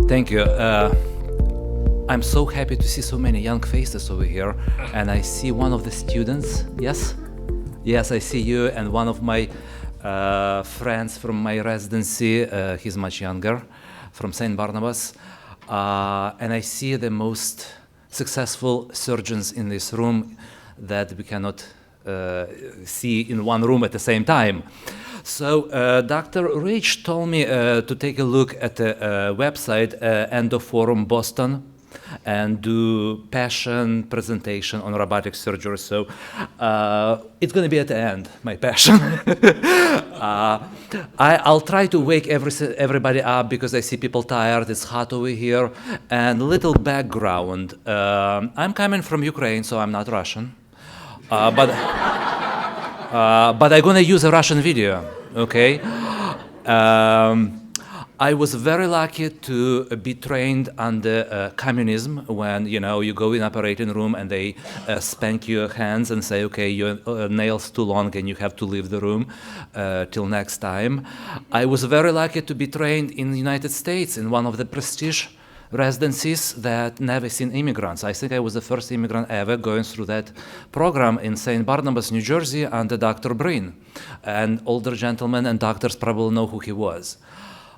Thank you. I'm so happy to see so many young faces over here, and I see one of the students. Yes? Yes, I see you, and one of my friends from my residency, he's much younger, from St. Barnabas. And I see the most successful surgeons in this room that we cannot see in one room at the same time. So Dr. Rich told me to take a look at the website Endoforum Boston and do passion presentation on robotic surgery. So it's going to be at the end, my passion. I'll try to wake everybody up because I see people tired. It's hot over here. And a little background. I'm coming from Ukraine, so I'm not Russian. But I'm going to use a Russian video, okay? I was very lucky to be trained under communism when, you go in operating room and they spank your hands and say, okay, your nail's too long and you have to leave the room till next time. I was very lucky to be trained in the United States in one of the prestige residencies that never seen immigrants. I think I was the first immigrant ever going through that program in St. Barnabas, New Jersey, under Dr. Breen. And older gentlemen and doctors probably know who he was.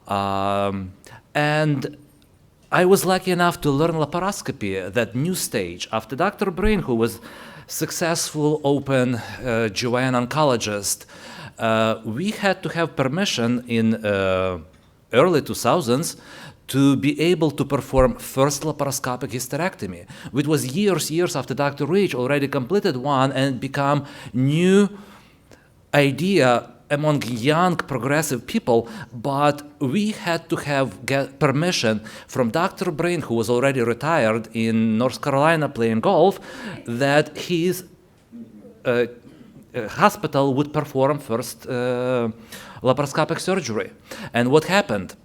And I was lucky enough to learn laparoscopy, that new stage. After Dr. Breen, who was successful open GYN oncologist, we had to have permission in early 2000s to be able to perform first laparoscopic hysterectomy, which was years after Dr. Rich already completed one and become new idea among young progressive people, but we had to get permission from Dr. Breen, who was already retired in North Carolina playing golf, that his hospital would perform first laparoscopic surgery. And what happened?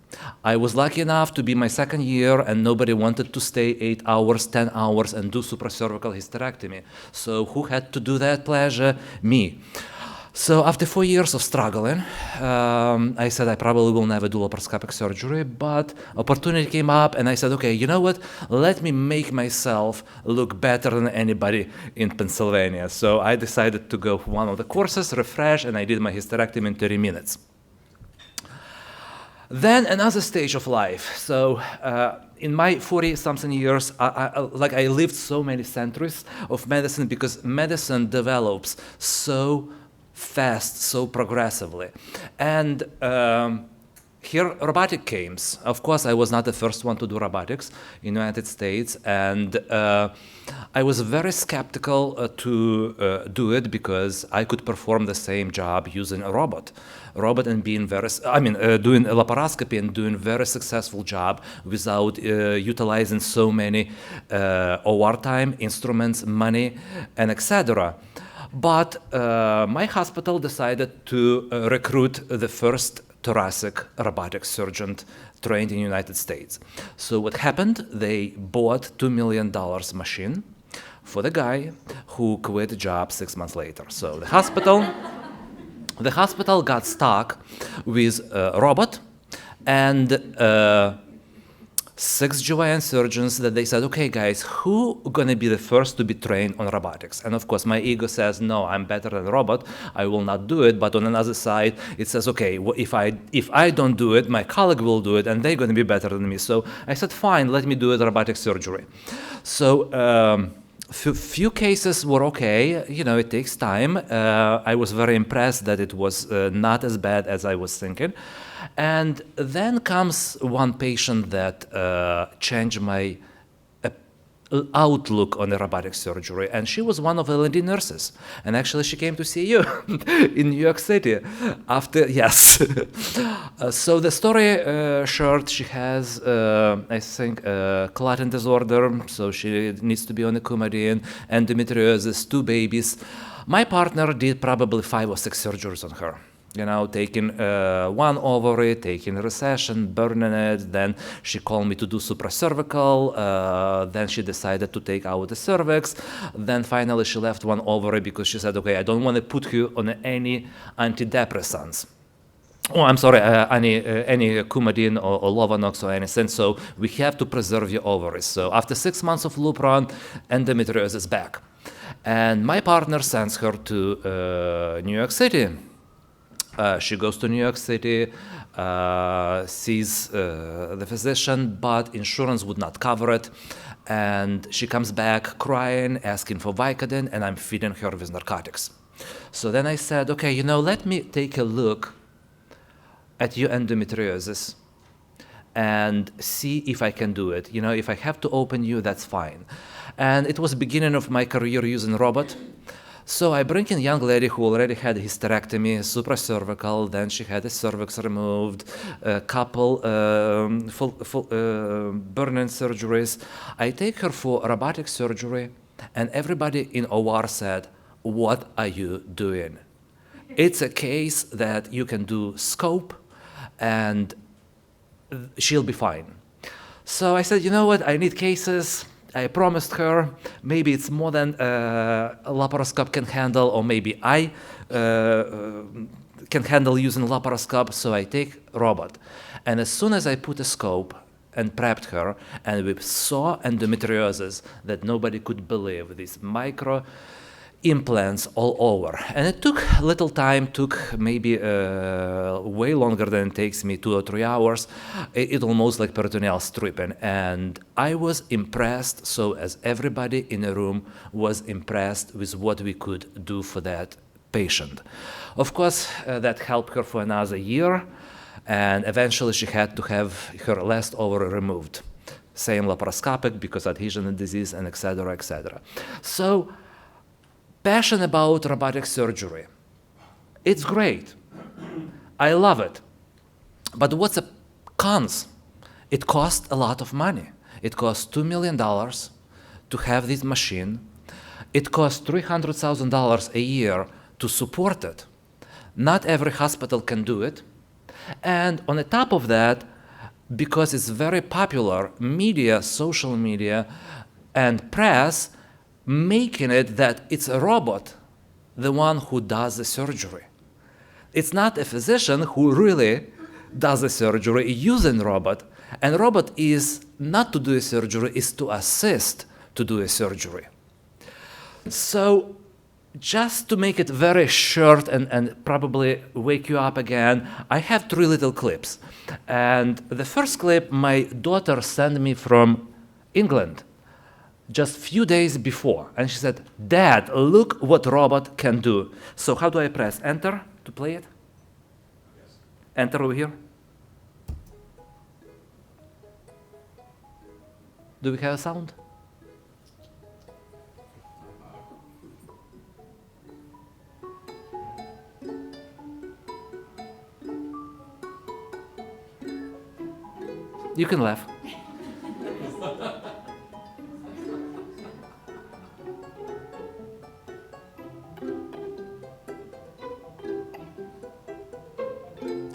I was lucky enough to be my second year and nobody wanted to stay 8 hours, 10 hours and do supracervical hysterectomy. So who had to do that pleasure? Me. So after 4 years of struggling, I said I probably will never do laparoscopic surgery, but opportunity came up and I said, okay, you know what? Let me make myself look better than anybody in Pennsylvania. So I decided to go for one of the courses, refresh, and I did my hysterectomy in 30 minutes. Then another stage of life. So in my 40-something years, I lived so many centuries of medicine because medicine develops so fast, so progressively. And here robotic came. Of course, I was not the first one to do robotics in the United States, and I was very skeptical to do it because I could perform the same job using a robot and being doing a laparoscopy and doing very successful job without utilizing so many OR time, instruments, money, and etc. But my hospital decided to recruit the first thoracic robotic surgeon trained in the United States. So what happened? They bought $2 million machine for the guy who quit the job 6 months later. So the hospital got stuck with a robot and 6 GYN surgeons that they said, okay, guys, who gonna be the first to be trained on robotics? And of course, my ego says, no, I'm better than a robot. I will not do it. But on another side, it says, okay, if I don't do it, my colleague will do it, and they're gonna be better than me. So I said, fine, let me do it robotic surgery. So few cases were okay. It takes time. I was very impressed that it was not as bad as I was thinking. And then comes one patient that changed my outlook on the robotic surgery, and she was one of the L&D nurses, and actually she came to see you in New York City after, yes. So the story short, she has, I think, clotting disorder, so she needs to be on a Coumadin, endometriosis, 2 babies. My partner did probably 5 or 6 surgeries on her. Taking one ovary, taking recession, burning it. Then she called me to do supracervical. Then she decided to take out the cervix. Then finally she left one ovary because she said, okay, I don't want to put you on any antidepressants. Oh, I'm sorry, any Coumadin or Lovenox or anything. So we have to preserve your ovaries. So after 6 months of Lupron, endometriosis is back. And my partner sends her to New York City. She goes to New York City, sees the physician, but insurance would not cover it. And she comes back crying, asking for Vicodin, and I'm feeding her with narcotics. So then I said, okay, let me take a look at your endometriosis and see if I can do it. If I have to open you, that's fine. And it was the beginning of my career using Robot. So I bring in a young lady who already had a hysterectomy, supracervical, then she had a cervix removed, a couple burn-in surgeries. I take her for robotic surgery, and everybody in OR said, "What are you doing?" It's a case that you can do scope, and she'll be fine. So I said, you know what, I need cases. I promised her maybe it's more than a laparoscope can handle, or maybe I can handle using laparoscope, so I take Robot. And as soon as I put a scope and prepped her, and we saw endometriosis that nobody could believe, these micro implants all over. And it took little time, took maybe way longer than it takes me, 2 or 3 hours. It almost like peritoneal stripping. And I was impressed, so as everybody in the room was impressed with what we could do for that patient. Of course, that helped her for another year, and eventually she had to have her last ovary removed. Same laparoscopic because adhesion disease, and et cetera, et cetera. So, passion about robotic surgery. It's great. I love it. But what's the cons? It costs a lot of money. It costs $2 million to have this machine. It costs $300,000 a year to support it. Not every hospital can do it. And on the top of that, because it's very popular, media, social media, and press, making it that it's a robot, the one who does the surgery. It's not a physician who really does the surgery using robot, and robot is not to do a surgery, is to assist to do a surgery. So just to make it very short and probably wake you up again, I have 3 little clips. And the first clip my daughter sent me from England just few days before, and she said, "Dad, look what robot can do." So how do I press enter to play it? Yes. Enter over here. Do we have a sound? You can laugh.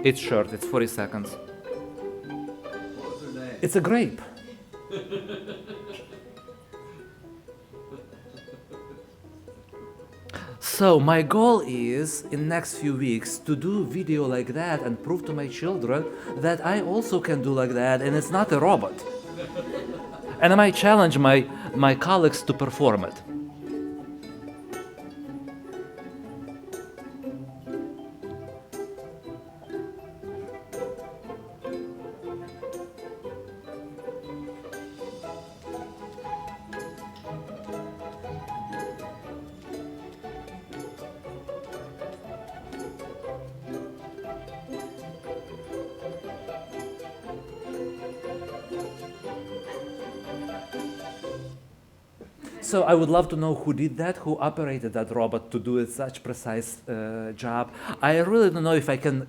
It's short, it's 40 seconds. What's her name? It's a grape. So my goal is, in next few weeks, to do video like that and prove to my children that I also can do like that, and it's not a robot. And I might challenge my colleagues to perform it. So I would love to know who did that, who operated that robot to do such precise job. I really don't know if I can,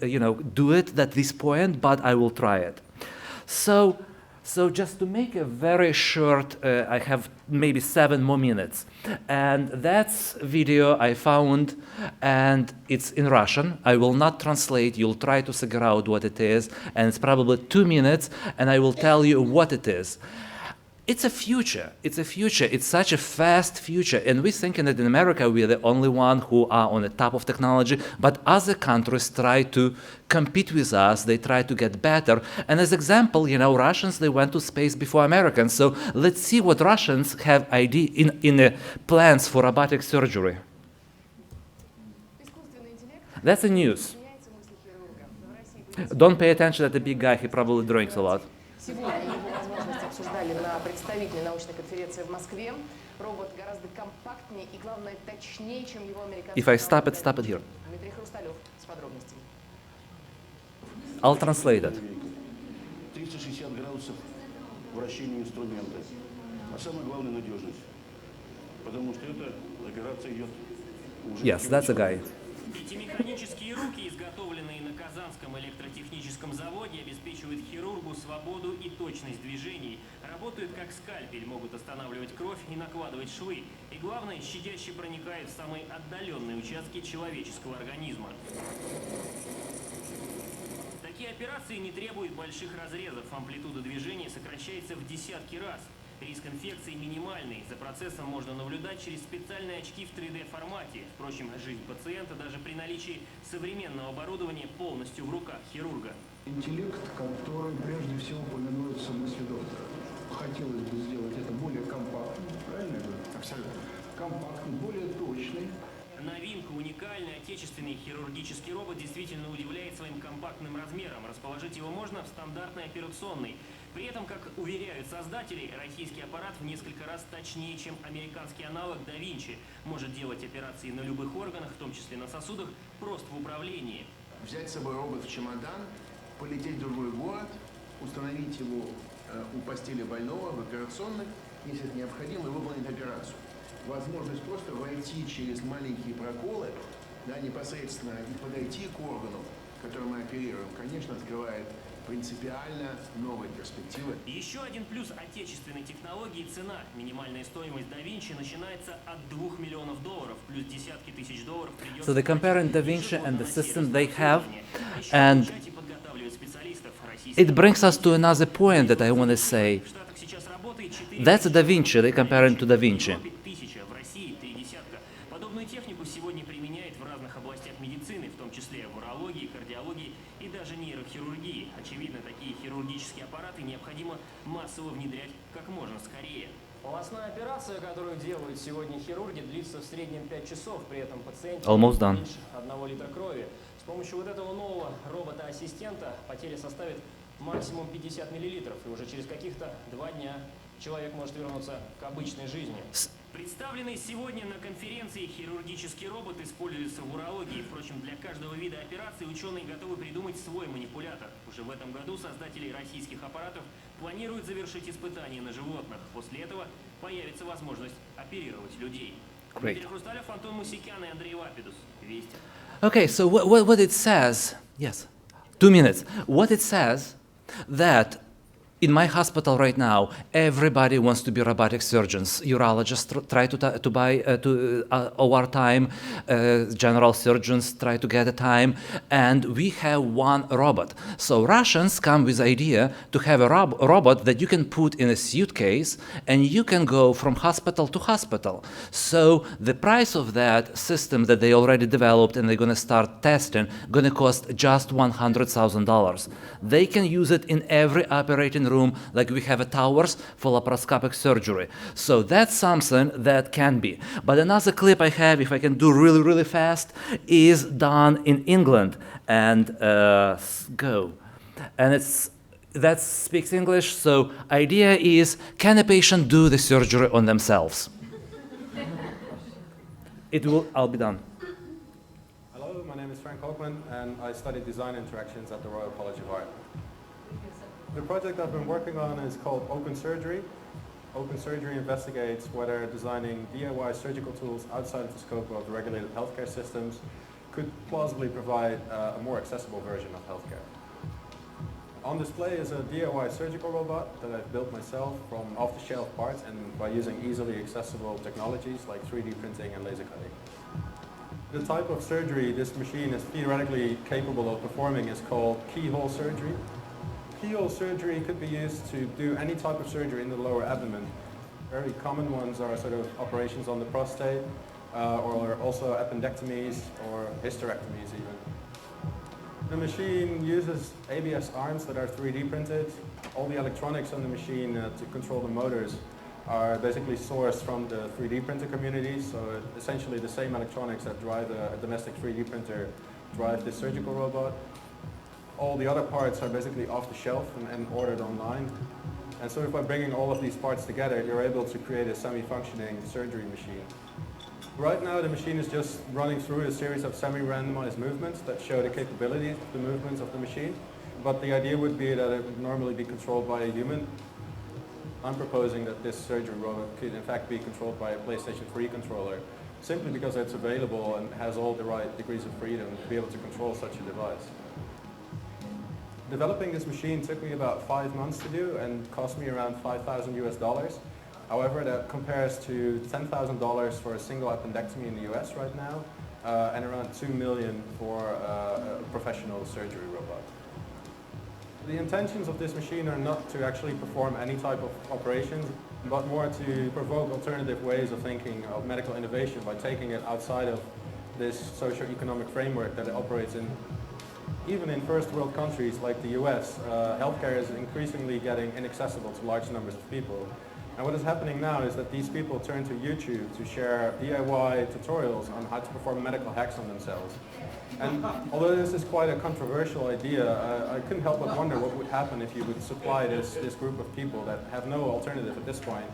do it at this point, but I will try it. So just to make a very short, I have maybe 7 more minutes, and that's video I found, and it's in Russian. I will not translate. You'll try to figure out what it is, and it's probably 2 minutes, and I will tell you what it is. it's a future. It's a future. It's such a fast future. And we're thinking that in America, we're the only one who are on the top of technology. But other countries try to compete with us. They try to get better. And as example, Russians, they went to space before Americans. So let's see what Russians have in plans for robotic surgery. That's the news. Don't pay attention to the big guy. He probably drinks a lot. Сегодня его возможности обсуждали на представительной научной конференции в Москве. Робот гораздо компактнее и, главное, точнее, чем его американский. If I stop it here. Дмитрий Хрусталев с подробностями. I'll translate it. 360 градусов вращения инструмента. А самое главное — надежность. Потому что эта операция идет уже... Yes, that's a guy. Эти механические руки, изготовленные на Казанском электротехническом заводе, обеспечивают хирургу свободу и точность движений, работают как скальпель, могут останавливать кровь и накладывать швы. И главное, щадяще проникают в самые отдаленные участки человеческого организма. Такие операции не требуют больших разрезов, амплитуда движения сокращается в десятки раз. Риск инфекции минимальный. За процессом можно наблюдать через специальные очки в 3D-формате. Впрочем, жизнь пациента даже при наличии современного оборудования полностью в руках хирурга. Интеллект, который прежде всего повинуется мысли доктора. Хотелось бы сделать это более компактным, правильно я говорю? Абсолютно. Компактным, более точный. Новинка, уникальный отечественный хирургический робот действительно удивляет своим компактным размером. Расположить его можно в стандартной операционной. При этом, как уверяют создатели, российский аппарат в несколько раз точнее, чем американский аналог да Винчи. Может делать операции на любых органах, в том числе на сосудах, просто в управлении. Взять с собой робот в чемодан, полететь в другой город, установить его у постели больного в операционной, если это необходимо, и выполнить операцию. Возможность просто войти через маленькие проколы, да, непосредственно и подойти к органу, который мы оперируем, конечно, открывает принципиально новые перспективы. Еще один плюс отечественной технологии – цена. Минимальная стоимость Da Vinci начинается от $2 миллионов, плюс десятки тысяч долларов придется... So they're comparing Da Vinci and the system they have, and it brings us to another point that I want to say. That's Da Vinci, they're comparing to Da Vinci. В России 30. Подобную технику сегодня применяют в разных областях медицины, в том числе в урологии, кардиологии и даже нейрохирургии. Очевидно, такие хирургические аппараты необходимо массово внедрять как можно скорее. Полостная операция, которую делают сегодня хирурги, длится в среднем 5 часов, при этом пациент Almost done. меньше 1 литра крови. С помощью вот этого нового робота-ассистента потеря составит максимум 50 миллилитров, и уже через каких-то 2 дня человек может вернуться к обычной жизни. Представленный сегодня на конференции хирургический робот используется в урологии. Впрочем, для каждого вида операции ученые готовы придумать свой манипулятор. Уже в этом году создатели российских аппаратов планируют завершить испытания на животных. После этого появится возможность оперировать людей. Дмитрий Хрусталев, Антон Мусикян и Андрей Лапидус. Вести. Okay, so what it says, yes, 2 minutes. What it says that in my hospital right now, everybody wants to be robotic surgeons. Urologists try to buy OR time. General surgeons try to get a time, and we have one robot. So Russians come with the idea to have a robot that you can put in a suitcase, and you can go from hospital to hospital. So the price of that system that they already developed and they're going to start testing going to cost just $100,000. They can use it in every operating room, like we have at towers for laparoscopic surgery. So that's something that can be. But another clip I have, if I can do really, really fast, is done in England. And go. And that speaks English. So idea is, can a patient do the surgery on themselves? I'll be done. Hello, my name is Frank Hockman, and I study design interactions at the Royal College of Art. The project I've been working on is called Open Surgery. Open Surgery investigates whether designing DIY surgical tools outside of the scope of regulated healthcare systems could plausibly provide a more accessible version of healthcare. On display is a DIY surgical robot that I've built myself from off-the-shelf parts and by using easily accessible technologies like 3D printing and laser cutting. The type of surgery this machine is theoretically capable of performing is called keyhole surgery. keyhole surgery could be used to do any type of surgery in the lower abdomen. Very common ones are sort of operations on the prostate, or also appendectomies or hysterectomies even. The machine uses ABS arms that are 3D printed. All the electronics on the machine to control the motors are basically sourced from the 3D printer community, so essentially the same electronics that drive a domestic 3D printer drive this surgical robot. All the other parts are basically off the shelf and ordered online. And so by bringing all of these parts together, you're able to create a semi-functioning surgery machine. Right now, the machine is just running through a series of semi-randomized movements that show the capabilities of the movements of the machine. But the idea would be that it would normally be controlled by a human. I'm proposing that this surgery robot could in fact be controlled by a PlayStation 3 controller, simply because it's available and has all the right degrees of freedom to be able to control such a device. Developing this machine took me about 5 months to do and cost me around $5,000 US. However, that compares to $10,000 for a single appendectomy in the US right now, and around $2 million for a professional surgery robot. The intentions of this machine are not to actually perform any type of operations, but more to provoke alternative ways of thinking of medical innovation by taking it outside of this socio-economic framework that it operates in. Even in first world countries like the US, healthcare is increasingly getting inaccessible to large numbers of people. And what is happening now is that these people turn to YouTube to share DIY tutorials on how to perform medical hacks on themselves. And although this is quite a controversial idea, I couldn't help but wonder what would happen if you would supply this group of people that have no alternative at this point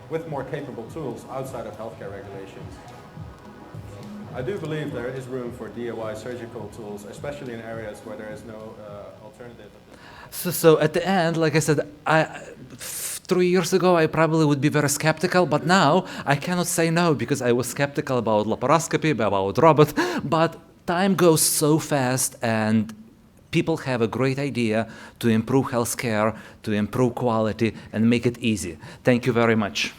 with more capable tools outside of healthcare regulations. I do believe there is room for DIY surgical tools, especially in areas where there is no alternative. So at the end, like I said, 3 years ago I probably would be very skeptical, but now I cannot say no because I was skeptical about laparoscopy, about robot, but time goes so fast and people have a great idea to improve healthcare, to improve quality and make it easy. Thank you very much.